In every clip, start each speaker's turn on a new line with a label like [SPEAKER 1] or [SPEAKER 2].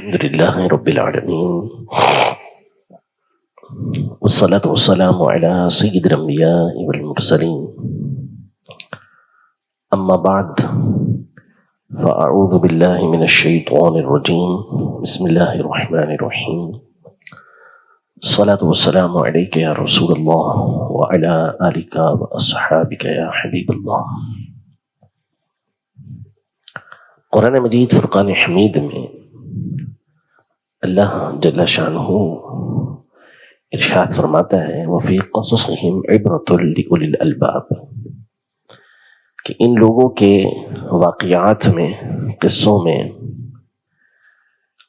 [SPEAKER 1] الحمد لله رب العالمين والصلاة والسلام على سيد الأنبياء والمرسلين أما بعد فأعوذ بالله من الشيطان الرجيم بسم الله الرحمن الرحيم الصلاة والسلام عليك يا رسول الله وعلى آلك وأصحابك يا حبيب الله۔ قرآن مجید فرقان حمید میں اللہ جل شانہ ارشاد فرماتا ہے وَفِي قَصَصِهِمْ عِبْرَةٌ لِأُولِي الْأَلْبَابِ کہ ان لوگوں کے واقعات میں، قصوں میں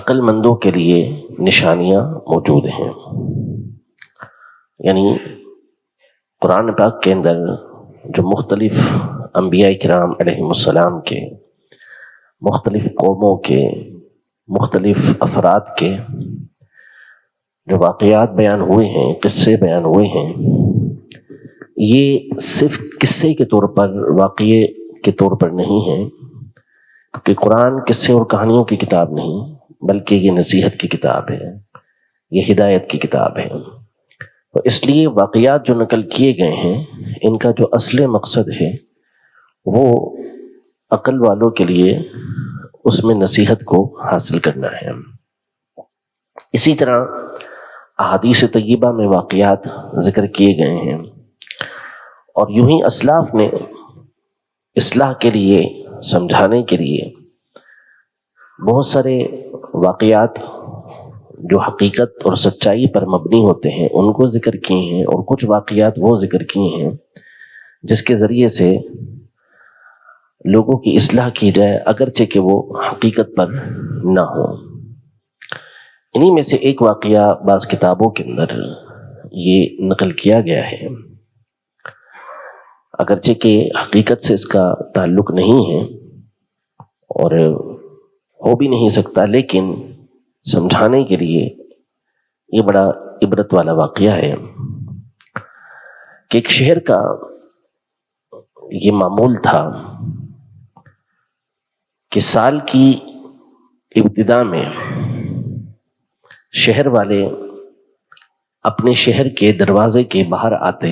[SPEAKER 1] عقل مندوں کے لیے نشانیاں موجود ہیں۔ یعنی قرآن پاک کے اندر جو مختلف انبیاء کرام علیہم السلام کے، مختلف قوموں کے، مختلف افراد کے جو واقعات بیان ہوئے ہیں، قصے بیان ہوئے ہیں، یہ صرف قصے کے طور پر، واقعے کے طور پر نہیں ہیں، کیونکہ قرآن قصے اور کہانیوں کی کتاب نہیں بلکہ یہ نصیحت کی کتاب ہے، یہ ہدایت کی کتاب ہے۔ تو اس لیے واقعات جو نقل کیے گئے ہیں ان کا جو اصل مقصد ہے وہ عقل والوں کے لیے اس میں نصیحت کو حاصل کرنا ہے۔ اسی طرح احادیث طیبہ میں واقعات ذکر کیے گئے ہیں، اور یوں ہی اسلاف نے اصلاح کے لیے، سمجھانے کے لیے بہت سارے واقعات جو حقیقت اور سچائی پر مبنی ہوتے ہیں ان کو ذکر کیے ہیں، اور کچھ واقعات وہ ذکر کیے ہیں جس کے ذریعے سے لوگوں کی اصلاح کی جائے اگرچہ کہ وہ حقیقت پر نہ ہو۔ انہی میں سے ایک واقعہ بعض کتابوں کے اندر یہ نقل کیا گیا ہے، اگرچہ کہ حقیقت سے اس کا تعلق نہیں ہے اور ہو بھی نہیں سکتا، لیکن سمجھانے کے لیے یہ بڑا عبرت والا واقعہ ہے کہ ایک شہر کا یہ معمول تھا کہ سال کی ابتدا میں شہر والے اپنے شہر کے دروازے کے باہر آتے،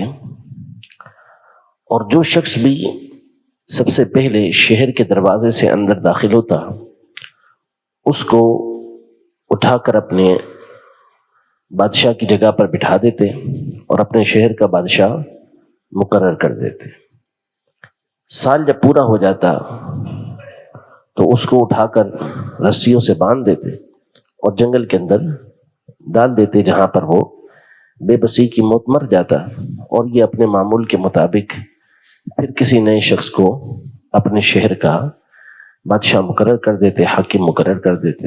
[SPEAKER 1] اور جو شخص بھی سب سے پہلے شہر کے دروازے سے اندر داخل ہوتا اس کو اٹھا کر اپنے بادشاہ کی جگہ پر بٹھا دیتے اور اپنے شہر کا بادشاہ مقرر کر دیتے۔ سال جب پورا ہو جاتا تو اس کو اٹھا کر رسیوں سے باندھ دیتے اور جنگل کے اندر ڈال دیتے، جہاں پر وہ بے بسی کی موت مر جاتا، اور یہ اپنے معمول کے مطابق پھر کسی نئے شخص کو اپنے شہر کا بادشاہ مقرر کر دیتے، حاکم مقرر کر دیتے۔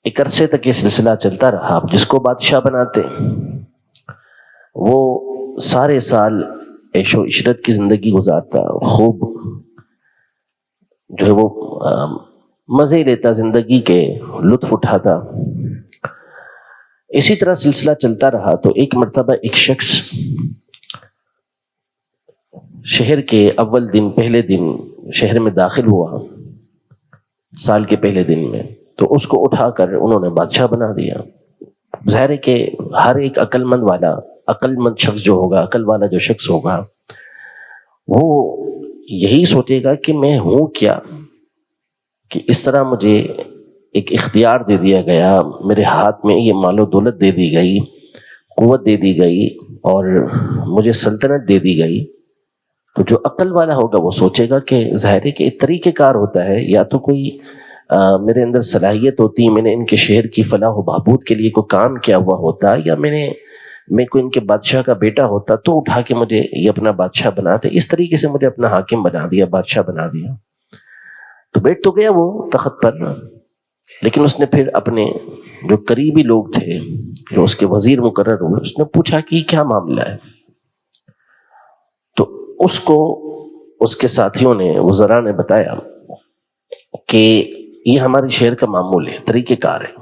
[SPEAKER 1] ایک عرصے تک یہ سلسلہ چلتا رہا۔ جس کو بادشاہ بناتے وہ سارے سال عیش و عشرت کی زندگی گزارتا، خوب جو ہے وہ مزے لیتا، زندگی کے لطف اٹھاتا۔ اسی طرح سلسلہ چلتا رہا تو ایک مرتبہ ایک شخص شہر کے اول دن، پہلے دن شہر میں داخل ہوا، سال کے پہلے دن میں، تو اس کو اٹھا کر انہوں نے بادشاہ بنا دیا۔ ظاہر ہے کہ ہر ایک عقل مند شخص جو ہوگا، عقل والا جو شخص ہوگا، وہ یہی سوچے گا کہ میں ہوں کیا کہ اس طرح مجھے ایک اختیار دے دیا گیا، میرے ہاتھ میں یہ مال و دولت دے دی گئی، قوت دے دی گئی، اور مجھے سلطنت دے دی گئی۔ تو جو عقل والا ہوگا وہ سوچے گا کہ ظاہر ہے کہ ایک طریقہ کار ہوتا ہے، یا تو کوئی میرے اندر صلاحیت ہوتی، میں نے ان کے شہر کی فلاح و بہبود کے لیے کوئی کام کیا ہوا ہوتا، یا میں کوئی ان کے بادشاہ کا بیٹا ہوتا تو اٹھا کے مجھے یہ اپنا بادشاہ بناتے، اس طریقے سے مجھے اپنا حاکم بنا دیا، بادشاہ بنا دیا۔ تو بیٹھ تو گیا وہ تخت پر، لیکن اس نے پھر اپنے جو قریبی لوگ تھے، جو اس کے وزیر مقرر ہوئے، اس نے پوچھا کہ کیا معاملہ ہے؟ تو اس کو اس کے ساتھیوں نے، وزراء نے بتایا کہ یہ ہمارے شہر کا معمول ہے، طریقہ کار ہے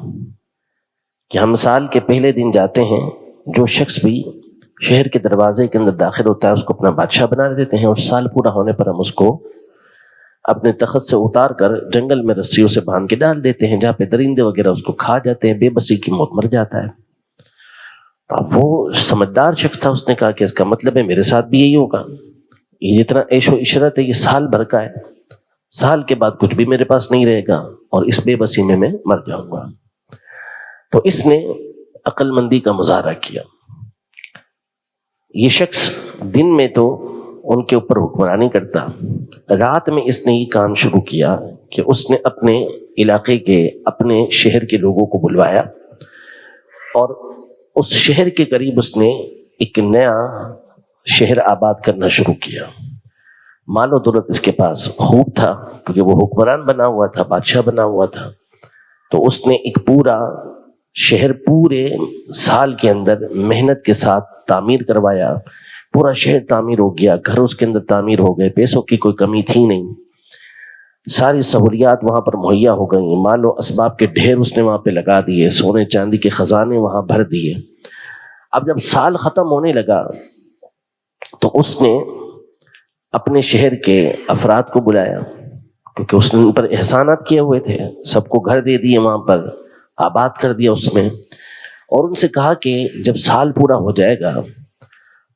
[SPEAKER 1] کہ ہم سال کے پہلے دن جاتے ہیں، جو شخص بھی شہر کے دروازے کے اندر داخل ہوتا ہے اس کو اپنا بادشاہ بنا دیتے ہیں، اور سال پورا ہونے پر ہم اس کو اپنے تخت سے اتار کر جنگل میں رسیوں سے باندھ کے ڈال دیتے ہیں، جہاں پہ درندے وغیرہ اس کو کھا جاتے ہیں، بے بسی کی موت مر جاتا ہے۔ اب وہ سمجھدار شخص تھا، اس نے کہا کہ اس کا مطلب ہے میرے ساتھ بھی یہی ہوگا، یہ جتنا عیش و عشرت ہے یہ سال بھر کا ہے، سال کے بعد کچھ بھی میرے پاس نہیں رہے گا اور اس بے بسی میں مر جاؤں گا۔ تو اس نے عقل مندی کا مظاہرہ کیا۔ یہ شخص دن میں تو ان کے اوپر حکمرانی کرتا، رات میں اس نے یہ کام شروع کیا کہ اس نے اپنے علاقے کے، اپنے شہر کے لوگوں کو بلوایا اور اس شہر کے قریب اس نے ایک نیا شہر آباد کرنا شروع کیا۔ مال و دولت اس کے پاس خوب تھا کیونکہ وہ حکمران بنا ہوا تھا، بادشاہ بنا ہوا تھا، تو اس نے ایک پورا شہر پورے سال کے اندر محنت کے ساتھ تعمیر کروایا، پورا شہر تعمیر ہو گیا، گھر اس کے اندر تعمیر ہو گئے، پیسوں کی کوئی کمی تھی نہیں، ساری سہولیات وہاں پر مہیا ہو گئیں، مال و اسباب کے ڈھیر اس نے وہاں پہ لگا دیے، سونے چاندی کے خزانے وہاں بھر دیے۔ اب جب سال ختم ہونے لگا تو اس نے اپنے شہر کے افراد کو بلایا، کیونکہ اس نے ان پر احسانات کیے ہوئے تھے، سب کو گھر دے دیے، وہاں پر آباد کر دیا اس میں، اور ان سے کہا کہ جب سال پورا ہو جائے گا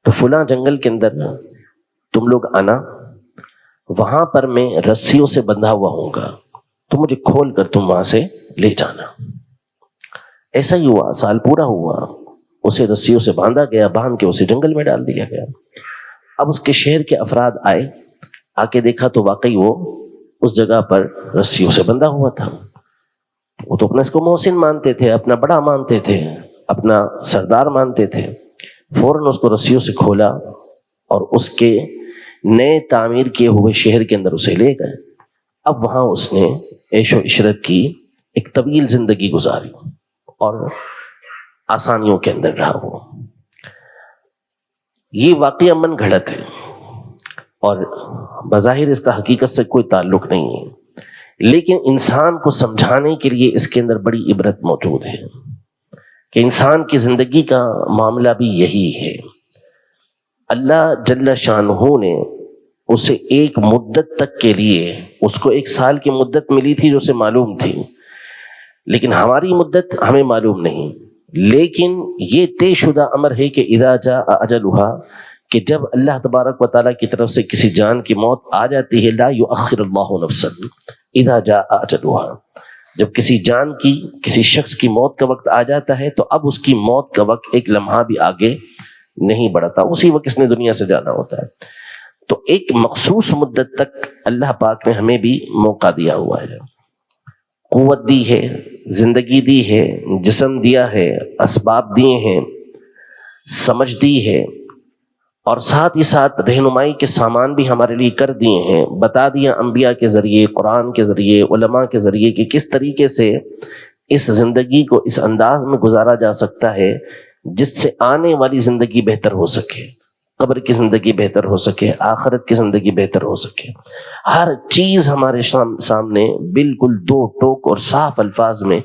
[SPEAKER 1] تو فلاں جنگل کے اندر تم لوگ آنا، وہاں پر میں رسیوں سے بندھا ہوا ہوں گا، تو مجھے کھول کر تم وہاں سے لے جانا۔ ایسا ہی ہوا، سال پورا ہوا، اسے رسیوں سے باندھا گیا، باندھ کے اسے جنگل میں ڈال دیا گیا۔ اب اس کے شہر کے افراد آئے، آ کے دیکھا تو واقعی وہ اس جگہ پر رسیوں سے بندھا ہوا تھا۔ وہ تو اپنے اس کو محسن مانتے تھے، اپنا بڑا مانتے تھے، اپنا سردار مانتے تھے، فوراً اس کو رسیوں سے کھولا اور اس کے نئے تعمیر کیے ہوئے شہر کے اندر اسے لے گئے۔ اب وہاں اس نے عیش و عشرت کی، ایک طویل زندگی گزاری اور آسانیوں کے اندر رہا وہ۔ یہ واقعہ من گھڑت ہے اور بظاہر اس کا حقیقت سے کوئی تعلق نہیں ہے، لیکن انسان کو سمجھانے کے لیے اس کے اندر بڑی عبرت موجود ہے کہ انسان کی زندگی کا معاملہ بھی یہی ہے۔ اللہ جل شانہ نے اسے ایک مدت تک کے لیے، اس کو ایک سال کی مدت ملی تھی جو اسے معلوم تھی، لیکن ہماری مدت ہمیں معلوم نہیں، لیکن یہ طے شدہ امر ہے کہ اذا جاء اجلھا، کہ جب اللہ تبارک و تعالیٰ کی طرف سے کسی جان کی موت آ جاتی ہے، لا یؤخر اللہ نفسا اذا جاء اجلھا، جب کسی جان کی، کسی شخص کی موت کا وقت آ جاتا ہے تو اب اس کی موت کا وقت ایک لمحہ بھی آگے نہیں بڑھتا، اسی وقت اس نے دنیا سے جانا ہوتا ہے۔ تو ایک مخصوص مدت تک اللہ پاک نے ہمیں بھی موقع دیا ہوا ہے، قوت دی ہے، زندگی دی ہے، جسم دیا ہے، اسباب دیے ہیں، سمجھ دی ہے، اور ساتھ ہی ساتھ رہنمائی کے سامان بھی ہمارے لیے کر دیے ہیں، بتا دیا انبیاء کے ذریعے، قرآن کے ذریعے، علماء کے ذریعے کہ کس طریقے سے اس زندگی کو اس انداز میں گزارا جا سکتا ہے جس سے آنے والی زندگی بہتر ہو سکے، قبر کی زندگی بہتر ہو سکے، آخرت کی زندگی بہتر ہو سکے۔ ہر چیز ہمارے سامنے بالکل دو ٹوک اور صاف الفاظ میں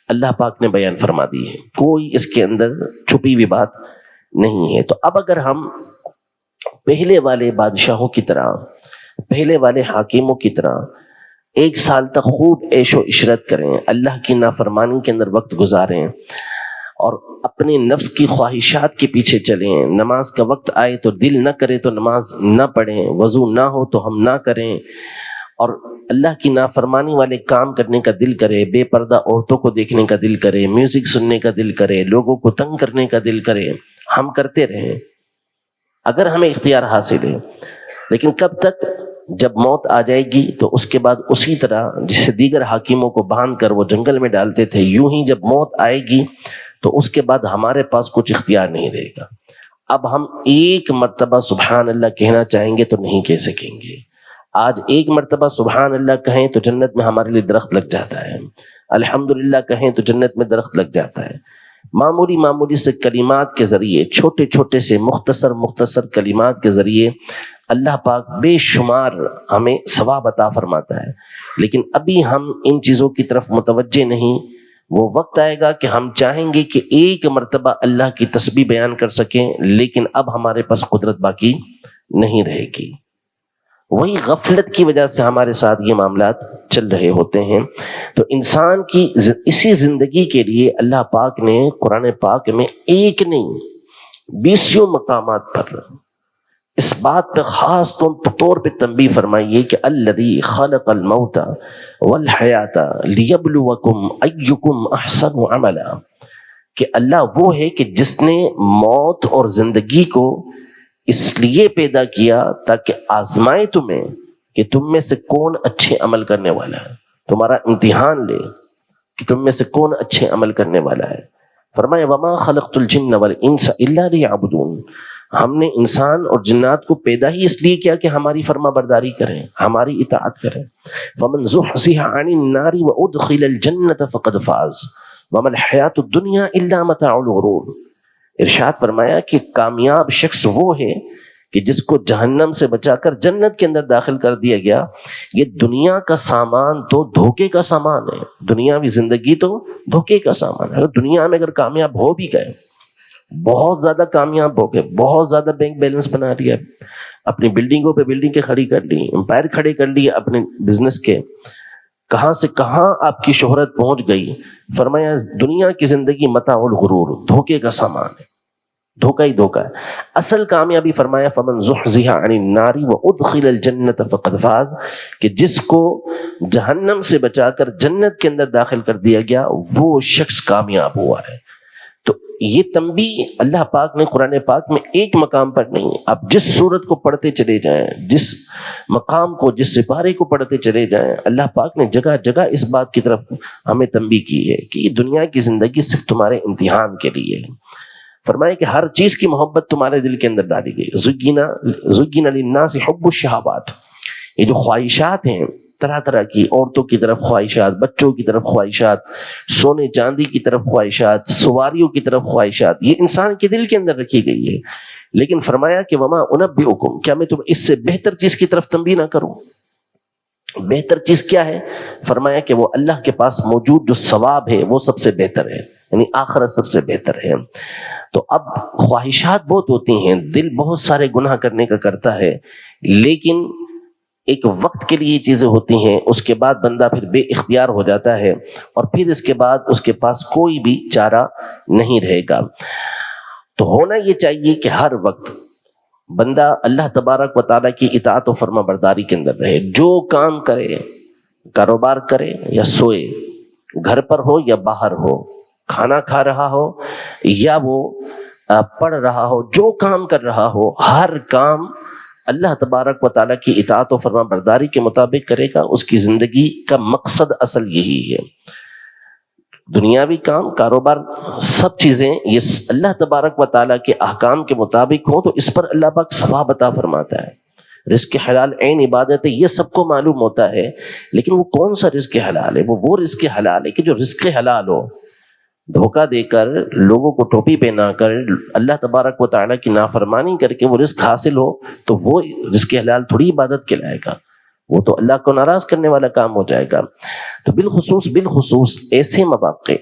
[SPEAKER 1] اللہ پاک نے بیان فرما دی ہے، کوئی اس کے اندر چھپی ہوئی بات نہیں ہے۔ تو اب اگر ہم پہلے والے بادشاہوں کی طرح، پہلے والے حاکموں کی طرح ایک سال تک خوب عیش و عشرت کریں، اللہ کی نافرمانی کے اندر وقت گزاریں اور اپنے نفس کی خواہشات کے پیچھے چلیں، نماز کا وقت آئے تو دل نہ کرے تو نماز نہ پڑھیں، وضو نہ ہو تو ہم نہ کریں، اور اللہ کی نافرمانی والے کام کرنے کا دل کرے، بے پردہ عورتوں کو دیکھنے کا دل کرے، میوزک سننے کا دل کرے، لوگوں کو تنگ کرنے کا دل کرے، ہم کرتے رہیں اگر ہمیں اختیار حاصل ہے۔ لیکن کب تک؟ جب موت آ جائے گی تو اس کے بعد اسی طرح جسے دیگر حاکموں کو باندھ کر وہ جنگل میں ڈالتے تھے، یوں ہی جب موت آئے گی تو اس کے بعد ہمارے پاس کچھ اختیار نہیں رہے گا۔ اب ہم ایک مرتبہ سبحان اللہ کہنا چاہیں گے تو نہیں کہہ سکیں گے۔ آج ایک مرتبہ سبحان اللہ کہیں تو جنت میں ہمارے لیے درخت لگ جاتا ہے، الحمدللہ کہیں تو جنت میں درخت لگ جاتا ہے۔ معمولی معمولی سے کلمات کے ذریعے، چھوٹے چھوٹے سے مختصر کلمات کے ذریعے اللہ پاک بے شمار ہمیں ثواب عطا فرماتا ہے، لیکن ابھی ہم ان چیزوں کی طرف متوجہ نہیں۔ وہ وقت آئے گا کہ ہم چاہیں گے کہ ایک مرتبہ اللہ کی تسبیح بیان کر سکیں، لیکن اب ہمارے پاس قدرت باقی نہیں رہے گی۔ وہی غفلت کی وجہ سے ہمارے ساتھ یہ معاملات چل رہے ہوتے ہیں۔ تو انسان کی اسی زندگی کے لیے اللہ پاک نے قرآن پاک میں ایک نہیں 20 مقامات پر اس بات پہ خاص طور پہ تنبیہ فرمائی ہے کہ الذی خلق الموت والحیات لیبلوکم ایکم احسن عملا، کہ اللہ وہ ہے کہ جس نے موت اور زندگی کو اس لیے پیدا کیا تاکہ آزمائے تمہیں کہ تم میں سے کون اچھے عمل کرنے والا ہے، تمہارا امتحان لے کہ تم میں سے کون اچھے عمل کرنے والا ہے۔ فرمایا وما خلقت الجن والانس الا لیعبدون، ہم نے انسان اور جنات کو پیدا ہی اس لیے کیا کہ ہماری فرما برداری کریں، ہماری اطاعت کریں۔ فمن زحزح عن النار وادخل الجنة فقد فاز وما الحیاۃ الدنیا الا متاع الغرور۔ ارشاد فرمایا کہ کامیاب شخص وہ ہے کہ جس کو جہنم سے بچا کر جنت کے اندر داخل کر دیا گیا۔ یہ دنیا کا سامان تو دھوکے کا سامان ہے، دنیاوی زندگی تو دھوکے کا سامان ہے۔ دنیا میں اگر کامیاب ہو بھی گئے، بہت زیادہ کامیاب ہو گئے، بہت زیادہ بینک بیلنس بنا لیا، اپنی بلڈنگوں پہ بلڈنگیں کھڑی کر لی، امپائر کھڑے کر لیے اپنے بزنس کے، کہاں سے کہاں آپ کی شہرت پہنچ گئی۔ فرمایا دنیا کی زندگی متاع الغرور، دھوکے کا سامان ہے، دھوکہ ہی دھوکہ ہے۔ اصل کامیابی فرمایا فمن زحزح عن النار وادخل الجنة فقد فاز، کہ جس کو جہنم سے بچا کر جنت کے اندر داخل کر دیا گیا وہ شخص کامیاب ہوا ہے۔ تو یہ تنبیہ اللہ پاک نے قرآن پاک میں ایک مقام پر نہیں، آپ جس سورت کو پڑھتے چلے جائیں، جس مقام کو، جس سپارے کو پڑھتے چلے جائیں، اللہ پاک نے جگہ جگہ اس بات کی طرف ہمیں تنبیہ کی ہے کہ یہ دنیا کی زندگی صرف تمہارے امتحان کے لیے ہے۔ فرمایا کہ ہر چیز کی محبت تمہارے دل کے اندر ڈالی گئی۔ زُيِّنَ لِلنَّاسِ حُبُّ الشَّهَوَاتِ، یہ جو خواہشات ہیں طرح طرح کی، عورتوں کی طرف خواہشات، بچوں کی طرف خواہشات، سونے چاندی کی طرف خواہشات، سواریوں کی طرف خواہشات، یہ انسان کے دل کے اندر رکھی گئی ہے۔ لیکن فرمایا کہ وما انبئکم، کیا میں تم اس سے بہتر چیز کی طرف تنبیہ نہ کروں؟ بہتر چیز کیا ہے؟ فرمایا کہ وہ اللہ کے پاس موجود جو ثواب ہے وہ سب سے بہتر ہے، یعنی آخرت سب سے بہتر ہے۔ تو اب خواہشات بہت ہوتی ہیں، دل بہت سارے گناہ کرنے کا کرتا ہے، لیکن ایک وقت کے لیے یہ چیزیں ہوتی ہیں، اس کے بعد بندہ پھر بے اختیار ہو جاتا ہے، اور پھر اس کے بعد اس کے پاس کوئی بھی چارہ نہیں رہے گا۔ تو ہونا یہ چاہیے کہ ہر وقت بندہ اللہ تبارک و تعالیٰ کی اطاعت و فرما برداری کے اندر رہے، جو کام کرے، کاروبار کرے یا سوئے، گھر پر ہو یا باہر ہو، کھانا کھا رہا ہو یا وہ پڑھ رہا ہو، جو کام کر رہا ہو، ہر کام اللہ تبارک و تعالیٰ کی اطاعت و فرما برداری کے مطابق کرے گا۔ اس کی زندگی کا مقصد اصل یہی ہے۔ دنیاوی کام، کاروبار، سب چیزیں یہ اللہ تبارک و تعالیٰ کے احکام کے مطابق ہوں تو اس پر اللہ پاک ثواب عطا فرماتا ہے۔ رزق حلال عین عبادت ہے، یہ سب کو معلوم ہوتا ہے، لیکن وہ کون سا رزق حلال ہے؟ وہ رزق حلال ہے کہ جو رزق حلال ہو، دھوکہ دے کر، لوگوں کو ٹوپی پہنا کر، اللہ تبارک و تعالیٰ کی نافرمانی کر کے وہ رزق حاصل ہو تو وہ رزق حلال تھوڑی عبادت کہلائے گا، وہ تو اللہ کو ناراض کرنے والا کام ہو جائے گا۔ تو بالخصوص ایسے مواقع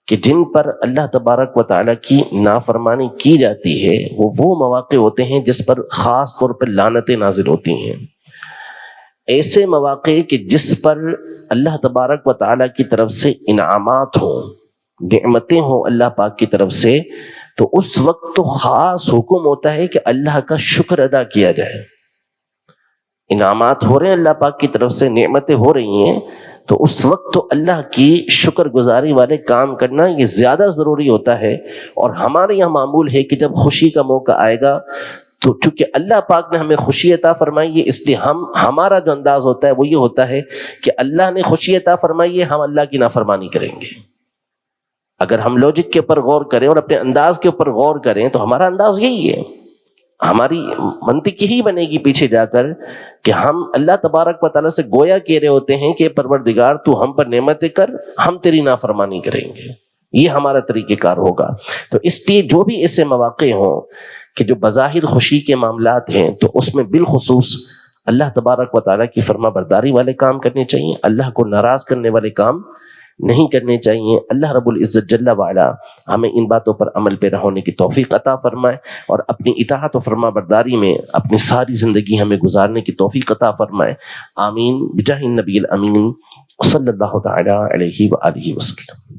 [SPEAKER 1] کہ جن پر اللہ تبارک و تعالیٰ کی نافرمانی کی جاتی ہے، وہ مواقع ہوتے ہیں جس پر خاص طور پر لعنتیں نازل ہوتی ہیں۔ ایسے مواقع کہ جس پر اللہ تبارک و تعالیٰ کی طرف سے انعامات ہوں، نعمتیں ہوں اللہ پاک کی طرف سے، تو اس وقت تو خاص حکم ہوتا ہے کہ اللہ کا شکر ادا کیا جائے۔ انعامات ہو رہے ہیں اللہ پاک کی طرف سے، نعمتیں ہو رہی ہیں، تو اس وقت تو اللہ کی شکر گزاری والے کام کرنا یہ زیادہ ضروری ہوتا ہے۔ اور ہمارے یہاں معمول ہے کہ جب خوشی کا موقع آئے گا تو چونکہ اللہ پاک نے ہمیں خوشی عطا فرمائی ہے، اس لیے ہمارا جو انداز ہوتا ہے وہ یہ ہوتا ہے کہ اللہ نے خوشی عطا فرمائی ہے، ہم اللہ کی نافرمانی کریں گے۔ اگر ہم لاجک کے اوپر غور کریں اور اپنے انداز کے اوپر غور کریں تو ہمارا انداز یہی ہے، ہماری منطق یہی بنے گی پیچھے جا کر کہ ہم اللہ تبارک و تعالیٰ سے گویا کہہ رہے ہوتے ہیں کہ پروردگار تو ہم پر نعمتیں کر، ہم تیری نافرمانی کریں گے، یہ ہمارا طریقہ کار ہوگا۔ تو اس لیے جو بھی ایسے مواقع ہوں کہ جو بظاہر خوشی کے معاملات ہیں تو اس میں بالخصوص اللہ تبارک و تعالیٰ کی فرما برداری والے کام کرنے چاہیے، اللہ کو ناراض کرنے والے کام نہیں کرنے چاہیے۔ اللہ رب العزت جل وعلا ہمیں ان باتوں پر عمل پیرا ہونے کی توفیق عطا فرمائے، اور اپنی اطاعت و فرما برداری میں اپنی ساری زندگی ہمیں گزارنے کی توفیق عطا فرمائے۔ آمین بجاہ النبی الامین صلی اللہ تعالی علیہ وآلہ وسلم۔